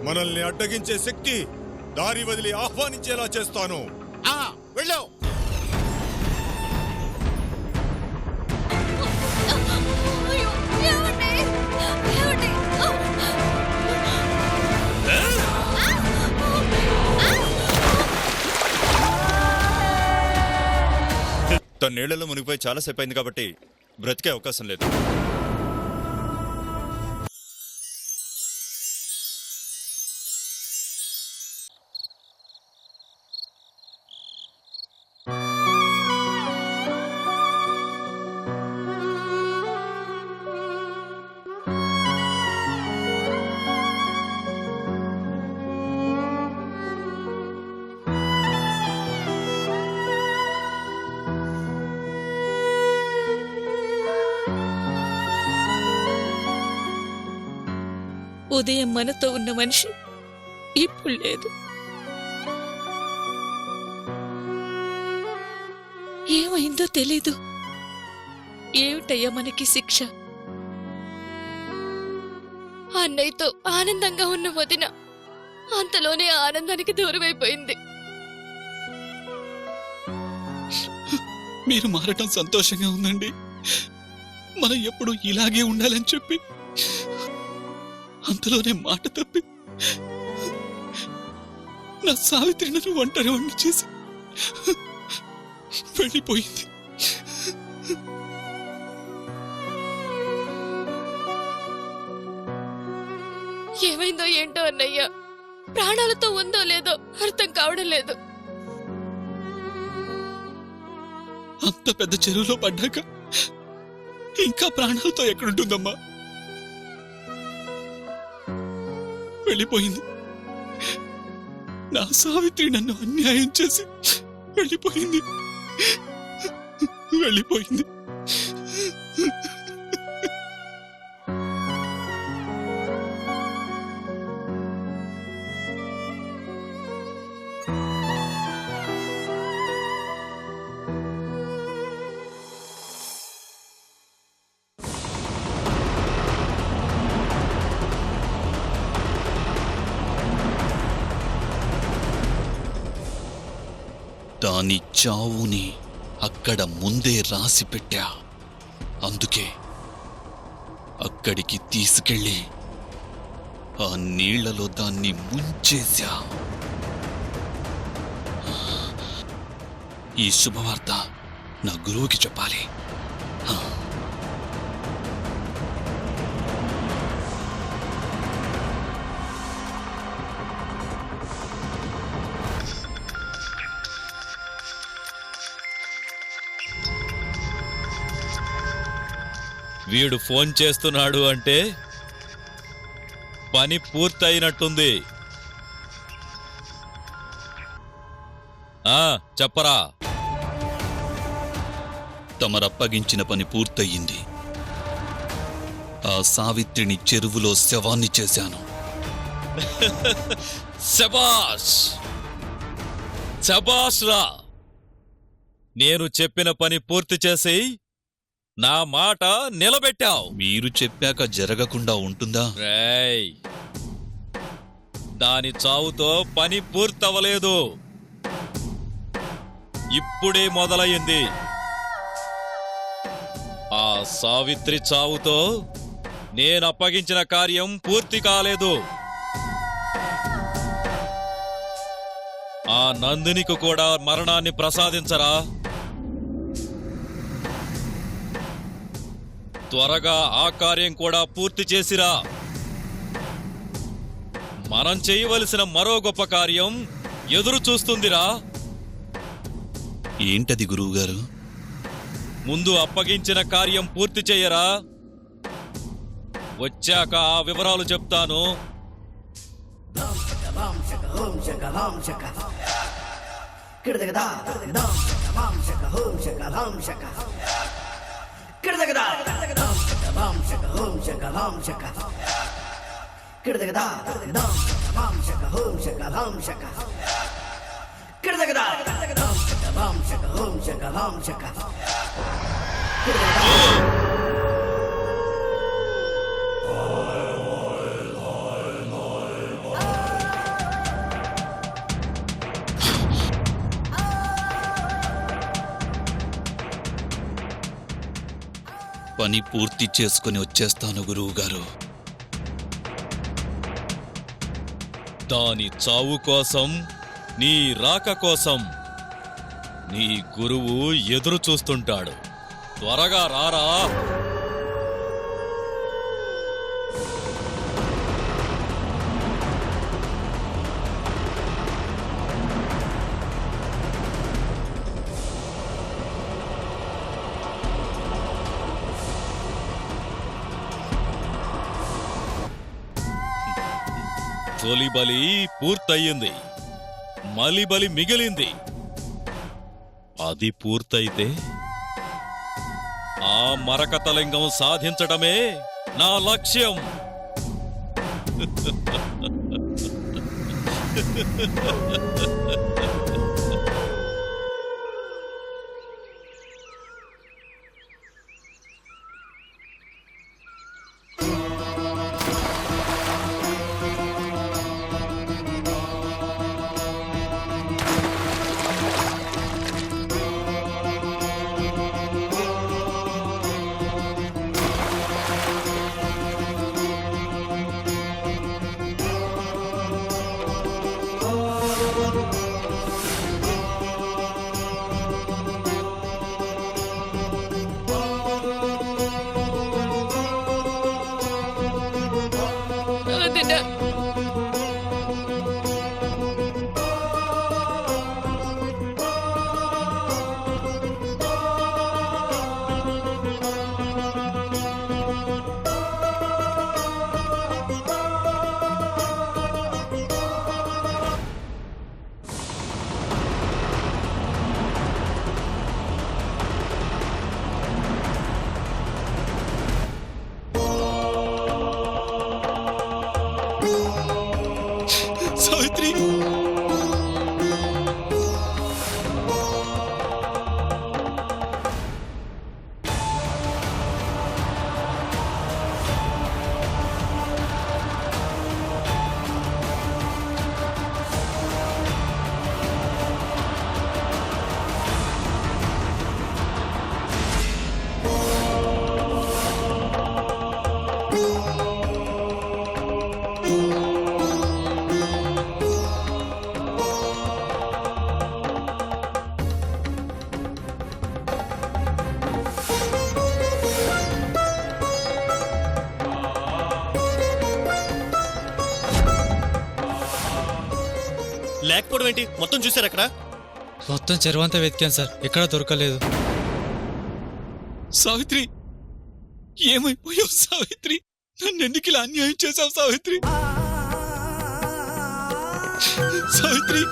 మనల్ని అడ్డగించే శక్తి దారి వదిలి ఆహ్వానించేలా చేస్తాను. వెళ్ళు. తన నీళ్లలో మునిగిపోయి చాలాసేపు అయింది కాబట్టి బ్రతికే అవకాశం లేదు. ఉదయం మనతో ఉన్న మనిషి ఇప్పుడు లేదు. ఏమైందో తెలీదు. ఏమిటయ్యా మనకి శిక్ష? అన్నయ్యతో ఆనందంగా ఉన్న వదిన అంతలోనే ఆనందానికి దూరమైపోయింది. మీరు మారటం సంతోషంగా ఉందండి. మనం ఎప్పుడు ఇలాగే ఉండాలని చెప్పి అంతలోనే మాట తప్పి నా సావిత్రి నన్ను ఒంటరి వండి చేసి వెళ్ళిపోయింది. ఏమైందో ఏంటో అన్నయ్య, ప్రాణాలతో ఉందో లేదో అర్థం కావడం లేదు. అంత పెద్ద చెరువులో పడ్డాక ఇంకా ప్రాణాలతో ఎక్కడుంటుందమ్మా? వెళ్ళిపోయింది. నా సావిత్రి నన్ను అన్యాయం చేసి వెళ్ళిపోయింది. వెళ్ళిపోయింది. దాని చావుని అక్కడ ముందే రాసి పెట్టా. అందుకే అక్కడికి తీసుకెళ్ళి ఆ నీళ్లలో దాన్ని ముంచేశా. ఈ శుభవార్త నా గురువుకి చెప్పాలి. వీడు ఫోన్ చేస్తున్నాడు అంటే పని పూర్తయినట్టుంది. చెప్పరా. తమరప్పగించిన పని పూర్తయింది. ఆ సావిత్రిని చెరువులో శవాన్ని చేశాను. శబాష్ శబాష్ రా. నేను చెప్పిన పని పూర్తి చేసి నా మాట నిలబెట్టావు. మీరు చెప్పాక జరగకుండా ఉంటుందా? రేయ్, దాని చావుతో పని పూర్తవలేదు, ఇప్పుడే మొదలయ్యింది. ఆ సావిత్రి చావుతో నేనప్పగించిన కార్యం పూర్తి కాలేదు. ఆ నందినికి కూడా మరణాన్ని ప్రసాదించరా. త్వరగా ఆ కార్యం కూడా పూర్తి చేసిరా. మనం చేయవలసిన మరో గొప్ప కార్యం ఎదురు చూస్తుందిరా. ఏంటది గురువుగారు? ముందు అప్పగించిన కార్యం పూర్తి చేయరా. వచ్చాక ఆ వివరాలు చెప్తాను. పని పూర్తి చేసుకుని వచ్చేస్తాను గురువుగారు. దాని చావు కోసం, నీ రాక కోసం నీ గురువు ఎదురు చూస్తుంటాడు. త్వరగా రారా. తొలి బలి పూర్తయింది, మలి బలి మిగిలింది. అది పూర్తయితే ఆ మరకతలింగం సాధించడమే నా లక్ష్యం. వదినా, సావిత్రి, లేకపోవడం ఏంటి? మొత్తం చూసారు అక్కడ? మొత్తం చెరువంతా వెతికాను సార్, ఎక్కడా దొరకలేదు. సావిత్రి, ఏమైపోయావు సావిత్రి? నన్ను ఎందుకు ఇలా అన్యాయం చేశావు సావిత్రి? సావిత్రి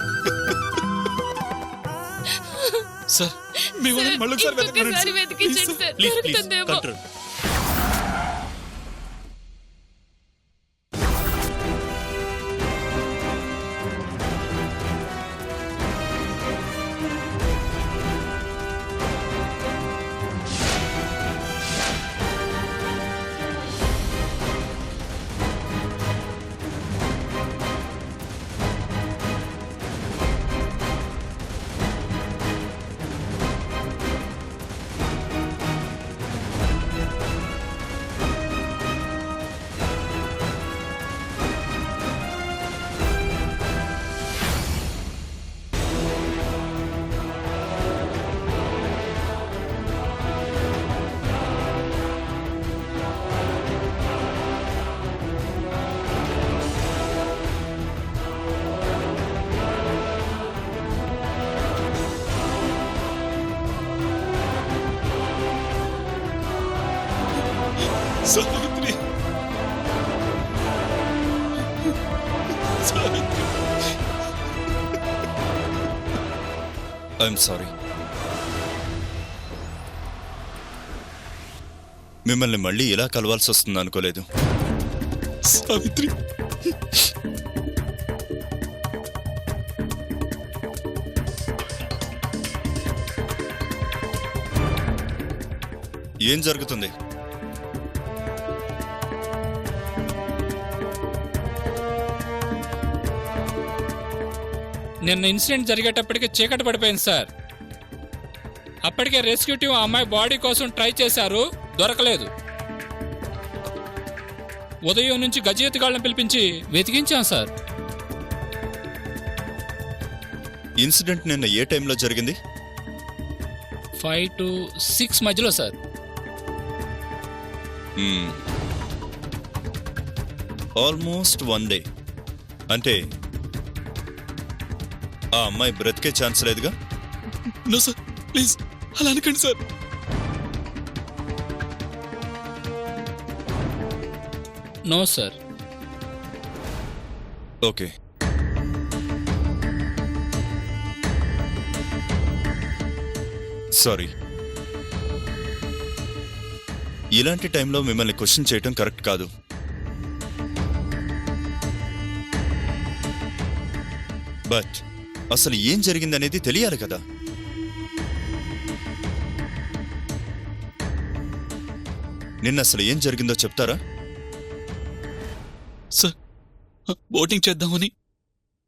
సార్, మీ వాళ్ళని మళ్ళొకసారి వెతకమనండి ఇంకొకసారి సార్. వెతికించండి ప్లీజ్ సార్, ప్లీజ్ ప్లీజ్ దొరుకుతుందేమో. Control. Savitri, Savitri, I'm sorry. మిమ్మల్ని మళ్ళీ ఇలా కలవాల్సి వస్తుంది అనుకోలేదు. సావిత్రి, ఏం జరుగుతుంది? నిన్న ఇన్సిడెంట్ జరిగేటప్పటికి చీకటి పడిపోయింది సార్. అప్పటికే రెస్క్యూ టీం ఆ అమ్మాయి బాడీ కోసం ట్రై చేశారు, దొరకలేదు. ఉదయం నుంచి గజెత్తిగాళ్ళని పిలిపించి వెతికించాం సార్. ఇన్సిడెంట్ నిన్న ఏ టైంలో జరిగింది? 5 to 6 మధ్యలో సార్. Almost 1 day. అంటే ఆ అమ్మాయి బ్రతికే ఛాన్స్ లేదుగా? నో సార్, ప్లీజ్ అలా అనకండి sir. No sir. Okay, sorry. ఇలాంటి టైంలో మిమ్మల్ని క్వశ్చన్ చేయటం కరెక్ట్ కాదు. బట్ అసలు ఏం జరిగిందనేది తెలియాలి కదా. నిన్న అసలు ఏం జరిగిందో చెప్తారా? సార్, బోటింగ్ చేద్దామని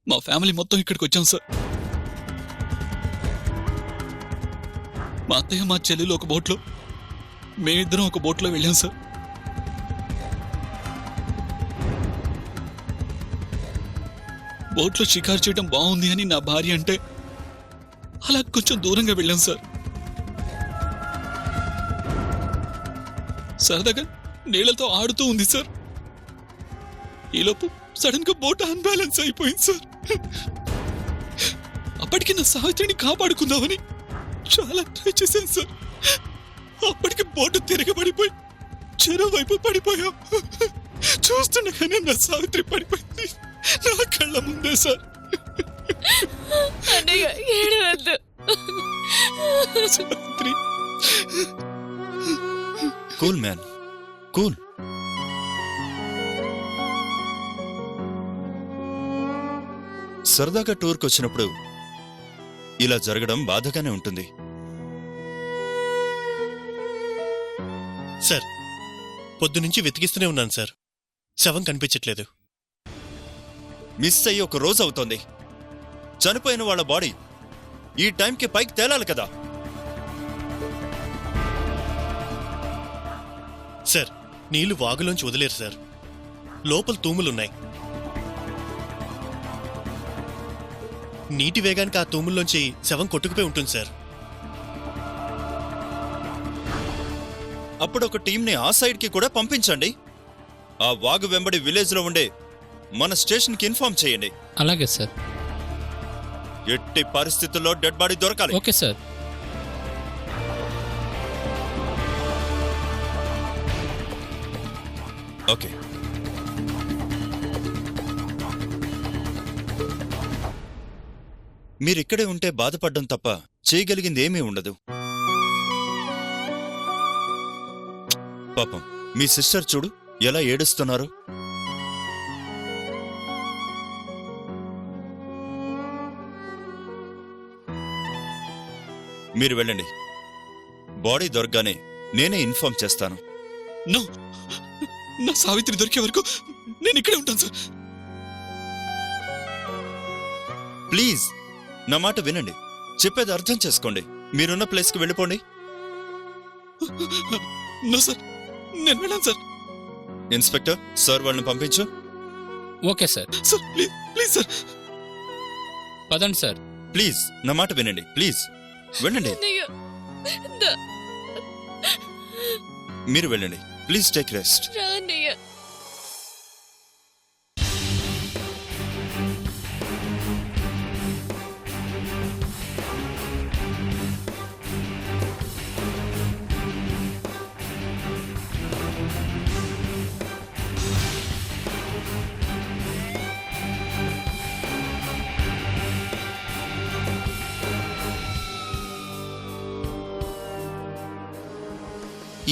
మా ఫ్యామిలీ మొత్తం ఇక్కడికి వచ్చాం సార్. మా అత్తయ్య మా చెల్లెలు ఒక బోట్లో, మేమిద్దరం ఒక బోట్లో వెళ్ళాం సార్. బోట్లో షికారు చేయడం బాగుంది అని నా భార్య అంటే అలా కొంచెం దూరంగా వెళ్ళాం సార్. సరదాగా నీళ్లతో ఆడుతూ ఉంది సార్. ఈలోపు సడన్ గా బోట్ అన్బ్యాలెన్స్ అయిపోయింది సార్. అప్పటికి నా సావిత్రిని కాపాడుకుందామని చాలా ట్రై చేశాను సార్. అప్పటికి బోటు తిరగబడిపోయి చెరువు వైపు పడిపోయాం. చూస్తుండగానే నా సావిత్రి పడిపోయింది నా కళ్ళ ముందే సార్. అన్నయ్య ఏడవద్దు. Savitri, cool man, cool. సరదాగా టూర్కి వచ్చినప్పుడు ఇలా జరగడం బాధగానే ఉంటుంది. సార్, పొద్దునుంచి వెతికిస్తూనే ఉన్నాను సార్. శవం కనిపించట్లేదు. మిస్ అయ్యి ఒక రోజు అవుతోంది. చనిపోయిన వాళ్ళ బాడీ ఈ టైంకి పైకి తేలాలి కదా. సార్, నీళ్లు వాగులోంచి వదిలేరు సార్. లోపల తూములున్నాయి. నీటి వేగానికి ఆ తూముల్లోంచి శవం కొట్టుకుపోయి ఉంటుంది సార్. అప్పుడు ఒక టీంని ఆ సైడ్కి కూడా పంపించండి. ఆ వాగు వెంబడి విలేజ్లో ఉండే మన స్టేషన్కి ఇన్ఫార్మ్ చేయండి. అలాగే సార్. ఎట్టి పరిస్థితుల్లో డెడ్ బాడీ దొరకాలి. Okay sir. ఓకే. మీరిక్కడే ఉంటే బాధపడ్డం తప్ప చేయగలిగింది ఏమీ ఉండదు. పాపం మీ సిస్టర్ చూడు ఎలా ఏడుస్తున్నారు. మీరు వెళ్ళండి. బాడీ దొరకగానే నేనే ఇన్ఫార్మ్ చేస్తాను. నో, నా సావిత్రి దొరికే వరకు నేను ఇక్కడే ఉంటాను సార్. ప్లీజ్ నా మాట వినండి. చెప్పేది అర్థం చేసుకోండి. మీరున్న ప్లేస్కి వెళ్ళిపోండి. నో సార్, నేను వెళ్ళాను సార్. ఇన్స్పెక్టర్ సార్, వాళ్ళని పంపించు. Okay sir. Sir please, please sir. పదండి సార్. ప్లీజ్ నా మాట వినండి. ప్లీజ్ వెళ్ళండి. అన్నయ్య మీరు వెళ్ళండి. Please take rest. రా అన్నయ్య.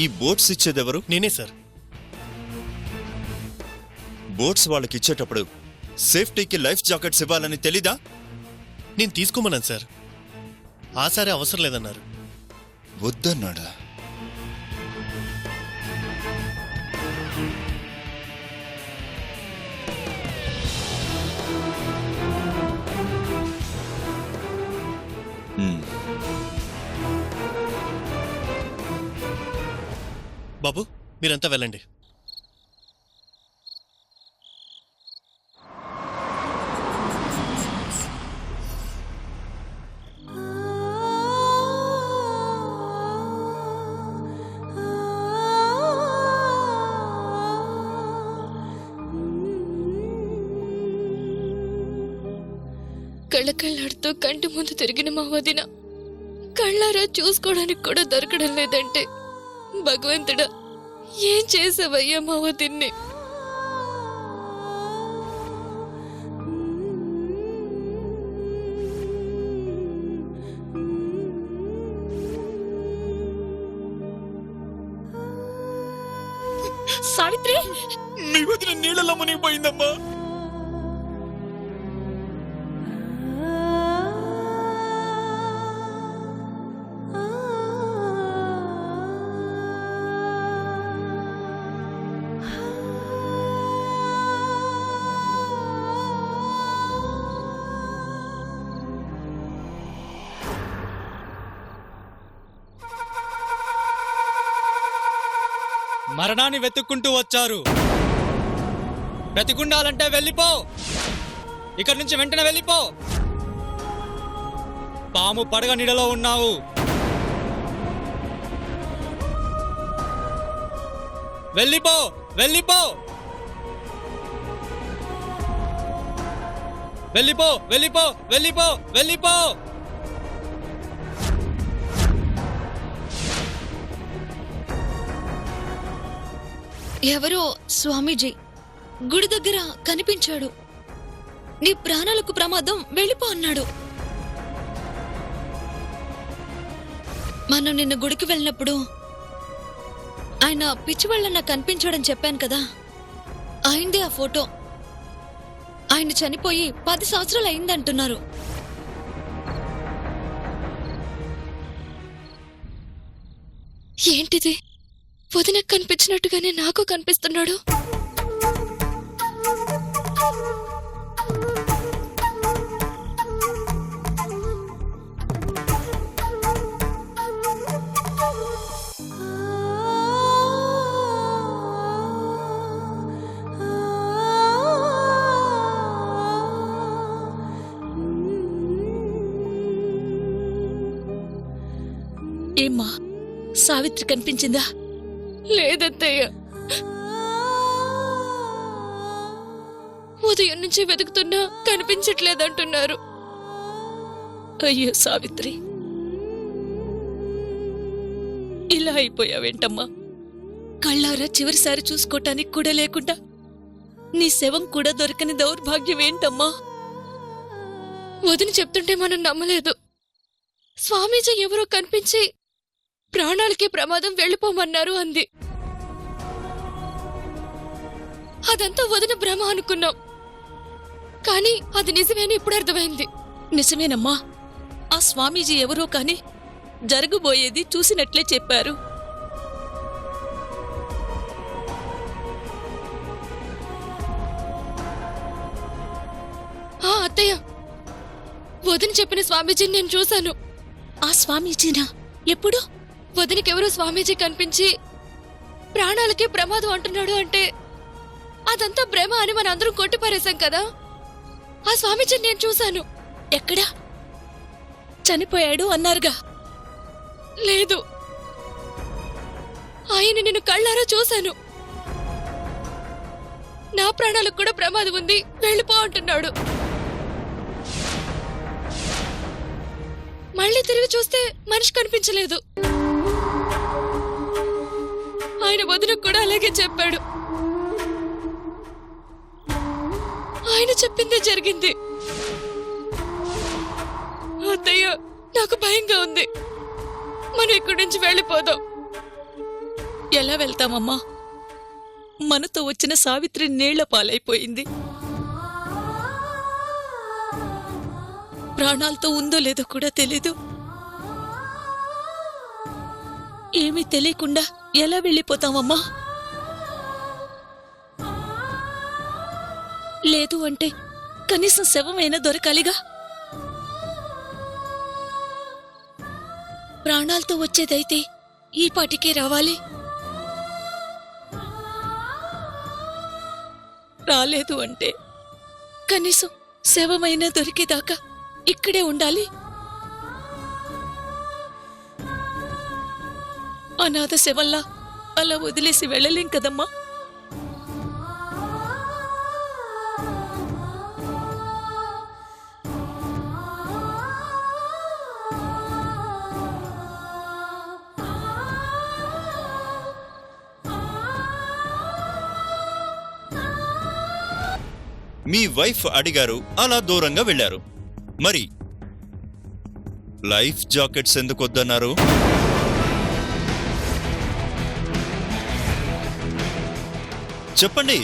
ఈ బోట్స్ ఇచ్చేదెవరు? నేనే సార్. బోట్స్ వాళ్ళకి ఇచ్చేటప్పుడు సేఫ్టీకి లైఫ్ జాకెట్స్ ఇవ్వాలని తెలీదా? నేను తీసుకోమన్నాను సార్. ఆసారే అవసరం లేదన్నారు. వద్దన్నాడా? బాబు మీరంతా వెళ్ళండి. కళ్ళకళ్ళాడుతూ కంటి ముందు తిరిగిన మా వదిన కళ్ళారా చూసుకోవడానికి కూడా దొరకడం లేదంటే భగవంతుడా ఏం చేసావయ్యా మా వదిన్ని? సావిత్రి, మీ వదిన నీళ్ళలో మునిగిపోయిందమ్మా. మరణాన్ని వెతుక్కుంటూ వచ్చారు. బ్రతికుండాలంటే వెళ్ళిపో, ఇక్కడి నుంచి వెంటనే వెళ్ళిపో. పాము పడగ నీడలో ఉన్నావు. వెళ్ళిపో, వెళ్ళిపో, వెళ్ళిపో, వెళ్ళిపో, వెళ్ళిపో, వెళ్ళిపో. ఎవరో స్వామీజీ గుడి దగ్గర కనిపించాడు. నీ ప్రాణాలకు ప్రమాదం, వెళ్ళిపో అన్నాడు. మనం నిన్న గుడికి వెళ్ళినప్పుడు ఆయన పిచ్చివాళ్ళ నాకు కనిపించాడని చెప్పాను కదా, ఆయనదే ఆ ఫోటో. ఆయన చనిపోయి 10 సంవత్సరాలు అయిందంటున్నారు. ఏంటిది? వదినకు కనిపించినట్టుగానే నాకు కనిపిస్తున్నాడు. ఏమ్మా, సావిత్రి కనిపించిందా? లేదత్తయ్య, ఉదయం నుంచి వెతుకుతున్నా కనిపించట్లేదంటున్నారు. అయ్యో సావిత్రి, ఇలా అయిపోయావేంటమ్మా? కళ్ళారా చివరిసారి చూసుకోటానికి కూడా లేకుండా నీ శవం కూడా దొరకని దౌర్భాగ్యం ఏంటమ్మా? వదిన చెప్తుంటే మనం నమ్మలేదు. స్వామీజీ ఎవరో కనిపించి ప్రాణాలకి ప్రమాదం, వెళ్ళిపోమన్నారు అంది. అదంతా వదిన భ్రమ అనుకున్నాం, కానీ అది నిజమేని ఇప్పుడు అర్థమైంది. నిజమేనమ్మా, ఆ స్వామీజీ ఎవరో కాని జరగబోయేది చూసినట్లే చెప్పారు. అత్తయ్య, వదిన చెప్పిన స్వామీజీని నేను చూశాను. ఆ స్వామీజీనా? ఎప్పుడు? వదినకెవరో స్వామీజీ కనిపించి ప్రాణాలకి ప్రమాదం అంటున్నాడు అంటే అదంతా భ్రమ అని మన అందరం కొట్టిపారేశాం కదా. ఆ స్వామీజీని నేను చూశాను. ఎక్కడా? చనిపోయాడు అన్నారుగా. లేదు, ఆయన నిన్ను కళ్ళారా చూశాను. నా ప్రాణాలకు కూడా ప్రమాదం ఉంది, వెళ్ళిపో అంటున్నాడు. మళ్ళీ తిరిగి చూస్తే మనిషి కనిపించలేదు. ఆయన వదినకు కూడా అలాగే చెప్పాడు. ఆయన చెప్పిందే జరిగింది. అత్తయ్య, నాకు భయంగా ఉంది. మనం ఇక్కడి నుంచి వెళ్ళిపోదాం. ఎలా వెళ్తామమ్మా? మనతో వచ్చిన సావిత్రి నీళ్ల పాలైపోయింది. ప్రాణాలతో ఉందో లేదో కూడా తెలీదు. ఏమీ తెలియకుండా ఎలా వెళ్ళిపోతామమ్మా? లేదు అంటే కనీసం శవమైనా దొరకాలిగా. ప్రాణాలతో వచ్చేదైతే ఈ పాటికే రావాలి. రాలేదు అంటే కనీసం శవమైనా దొరికేదాకా ఇక్కడే ఉండాలి. అనాథ శవల్లా అలా వదిలేసి వెళ్ళలేం కదమ్మా. మీ వైఫ్ అడిగారు, అలా దూరంగా వెళ్ళారు. మరి లైఫ్ జాకెట్స్ ఎందుకు వద్దన్నారు? చెప్పండి.